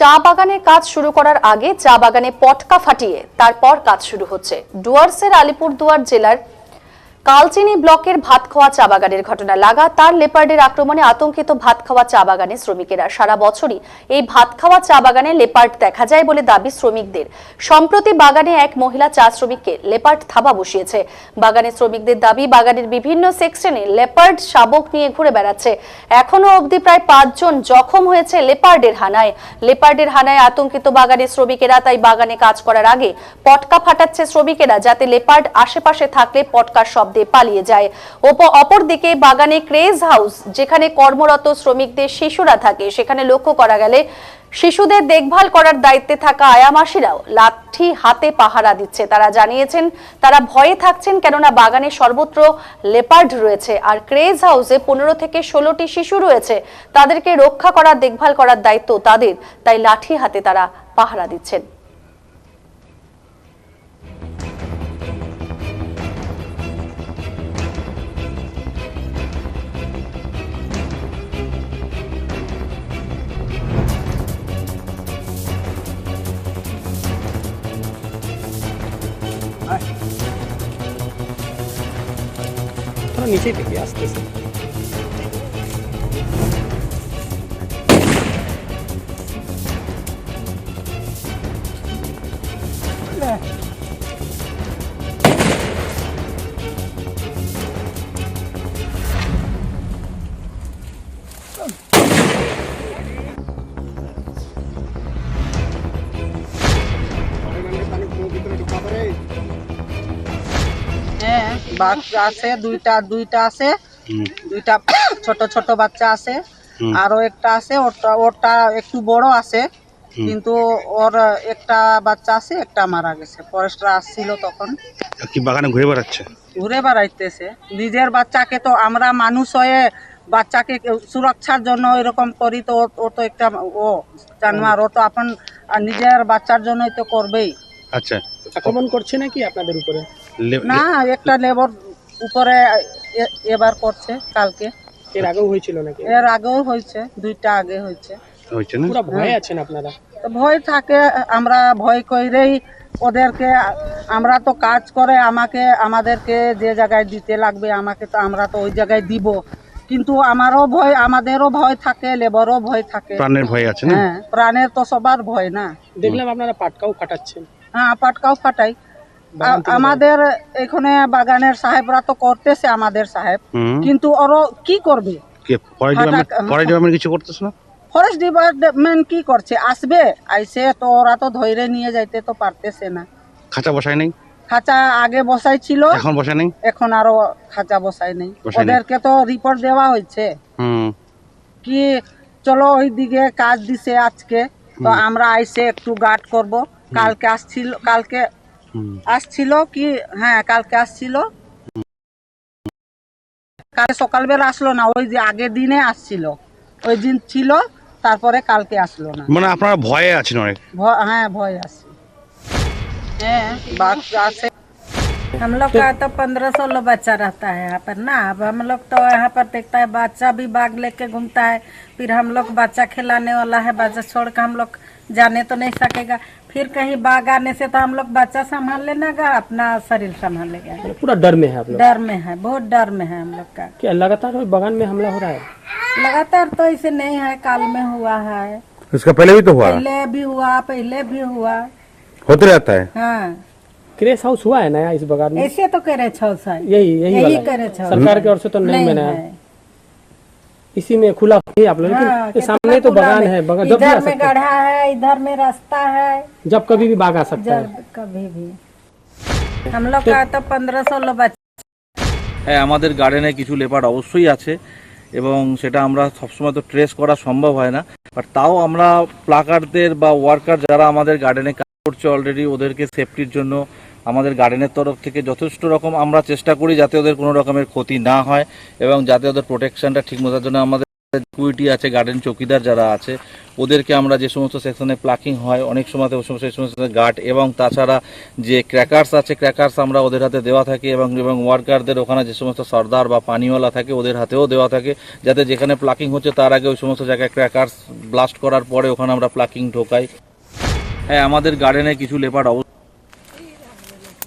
চা বাগানের কাজ শুরু করার আগে চা বাগানে পটকা ফাটিয়ে তারপর কাজ শুরু হচ্ছে। ডুয়ার্সের আলিপুরদুয়ার জেলার কালচিনি ব্লকের ভাতখাওয়া চা বাগানের ঘটনা। লাগাতার লেপার্ডের আক্রমণে আতঙ্কিত ভাতখাওয়া চা বাগানের শ্রমিকেরা। সারা বছরই এই ভাতখাওয়া চা বাগানে লেপার্ড দেখা যায় বলে দাবি শ্রমিকদের। সম্প্রতি বাগানে এক মহিলা চা শ্রমিককে লেপার্ড থাবা বসিয়েছে। বাগানের শ্রমিকদের দাবি, বাগানের বিভিন্ন সেকশনে লেপার্ড শাবক নিয়ে ঘুরে বেড়াচ্ছে। এখনো অবধি প্রায় 5 জন জখম হয়েছে লেপার্ডের হানায়। লেপার্ডের হানায় আতঙ্কিত বাগানের শ্রমিকেরা, তাই বাগানে কাজ করার আগে পটকা ফাটাচ্ছে শ্রমিকেরা, যাতে লেপার্ড আশেপাশে থাকলে পটকার শব্দে পালিয়ে যায়। অপরদিকে বাগানে ক্রেজ হাউস, যেখানে কর্মরত শ্রমিকদের শিশুরা থাকে, সেখানে লক্ষ্য করা গেলে শিশুদের দেখভাল করার দায়িত্বে থাকা আয়ামাসিরাও লাঠি হাতে পাহারা দিচ্ছে। তারা জানিয়েছেন তারা ভয়ে থাকছেন, কেননা বাগানে সর্বত্র লেপার্ড রয়েছে আর ক্রেজ হাউসে 15 থেকে 16টি শিশু রয়েছে। তাদেরকে রক্ষা করার, দেখভাল করার দায়িত্ব তাদের, তাই লাঠি হাতে তারা পাহারা দিচ্ছেন। नीचे থেকে আসতেছে। বাচ্চা আছে দুইটা আছে, দুইটা ছোট ছোট বাচ্চা আছে, আরো একটা আছে, ওটা একটু বড় আছে, কিন্তু ওর একটা বাচ্চা আছে, একটা মারা গেছে। ফরেস্টরা আসছিল তখন। কি বাগানে ঘুরে বেড়াইতেছে নিজের বাচ্চাকে। তো আমরা মানুষ হয়ে বাচ্চাকে সুরক্ষার জন্য এরকম করি, তো ও তো একটা জানোয়ার, ও তো আপন নিজের বাচ্চার জন্যই তো করবেই। আচ্ছা, আক্রমণ করছে নাকি আপনাদের উপরে? না, একটা লেবার উপরে এবার করছে, কালকে। এর আগেও হয়েছিল নাকি? এর আগেও হয়েছে, দুইটা আগে হয়েছে। পুরো ভয় আছেন আপনারা? ভয় থাকে, আমরা ভয় করেই ওদেরকে, আমরা তো কাজ করে আমাদেরকে যে জায়গায় দিতে লাগবে আমাকে, তো আমরা তো ওই জায়গায় দিব, কিন্তু আমারও ভয়, আমাদেরও ভয় থাকে, লেবারও ভয় থাকে। প্রাণের ভয় আছে না? হ্যাঁ, প্রাণের তো সবার ভয় না। দেখলাম আপনারা পাটকাও ফাটাচ্ছেন। হ্যাঁ, পাটকাও ফাটাই। আমাদের এখানে বাগানের সাহেবরা তো করতেছে, আমাদের সাহেব, কিন্তু ওরা কি করবে? কিছু করতেছে না। ফরেস্ট ডিপার্টমেন্ট কি করছে? আসবে, আইসে তো ওরা তো ধরে নিয়ে যাইতে তো পারতেছে না। খাঁচা বসায় নাই? খাঁচা আগে বসাই ছিল, এখন বসায় নাই। এখন আরো খাঁচা বসাই নেই। ওদেরকে তো রিপোর্ট দেওয়া হয়েছে কি চলো ওই দিকে কাজ দিছে আজকে, তো আমরা আইসে একটু গার্ড করব। কালকে আসছিল কি? হ্যাঁ, কালকে আসছিল। কাল সকালবেলা আসলো না, ওই যে আগের দিনে আসছিল, ওই দিন ছিল, তারপরে কালকে আসলো না। মানে আপনারা ভয়ে আছেন অনেক? হ্যাঁ, ভয় আছে। হ্যাঁ, বাচ্চা আছে। हम लोग का तो 15-16 बच्चा रहता है यहाँ पर ना। अब हम लोग तो यहाँ पर देखता है बच्चा भी बाग लेके घूमता है, फिर हम लोग बच्चा खिलाने वाला है, बच्चा छोड़ कर हम लोग जाने तो नहीं सकेगा। फिर कहीं बाग आने से तो हम लोग बच्चा संभाल लेना गा, अपना शरीर संभाल लेगा। पूरा डर में है आप लोग? डर में है, बहुत डर में है हम लोग का। क्या लगातार बागान में हमला हो रहा है? लगातार तो ऐसे नहीं है, काल में हुआ है, इसका पहले भी तो हुआ? पहले भी हुआ, होते रहता है। हाँ, क्रेस हाउस हुआ है नया इस बागान में? ऐसे तो करे यही करे सरकार की ओर से तो नहीं बना है। इसी में खुला है आप लोग? हाँ, के सामने तो बागान है, इधर में गड्ढा है, इधर में रास्ता है, जब कभी भी बाग आ सकता है। कभी भी। हम लोग का तो 15-16 बच्चा। হ্যাঁ, আমাদের গার্ডেনে কিছু লেপার্ড অবশ্যই আছে এবং সেটা আমরা সবসময় তো ট্রেস করা সম্ভব হয় না, বাট তাও আমরা প্লাকারদের বা ওয়ার্কার যারা আমাদের গার্ডেনে কাজ করছে অলরেডি, ওদেরকে সেফটির জন্য আমাদের গার্ডেনের তরফ থেকে যথেষ্ট রকম আমরা চেষ্টা করি যাতে ওদের কোনো রকমের ক্ষতি না হয় এবং যাতে ওদের প্রোটেকশনটা ঠিক মতো জন্য আমাদের সিকিউরিটি আছে, গার্ডেন চৌকিদার যারা আছে, ওদেরকে আমরা যে সমস্ত সেকশনে প্লাকিং হয় অনেক সময় সেই সমস্ত গার্ড এবং তাছাড়া যে ক্র্যাকার্স আছে, ক্র্যাকার্স আমরা ওদের হাতে দেওয়া থাকে এবং ওয়ার্কারদের ওখানে যে সমস্ত সর্দার বা পানিওয়ালা থাকে ওদের হাতেও দেওয়া থাকে, যাতে যেখানে প্লাকিং হচ্ছে তার আগে ওই সমস্ত জায়গায় ক্র্যাকার্স ব্লাস্ট করার পরে ওখানে আমরা প্লাকিং ঢোকাই। হ্যাঁ, আমাদের গার্ডেনে কিছু লেপার্ড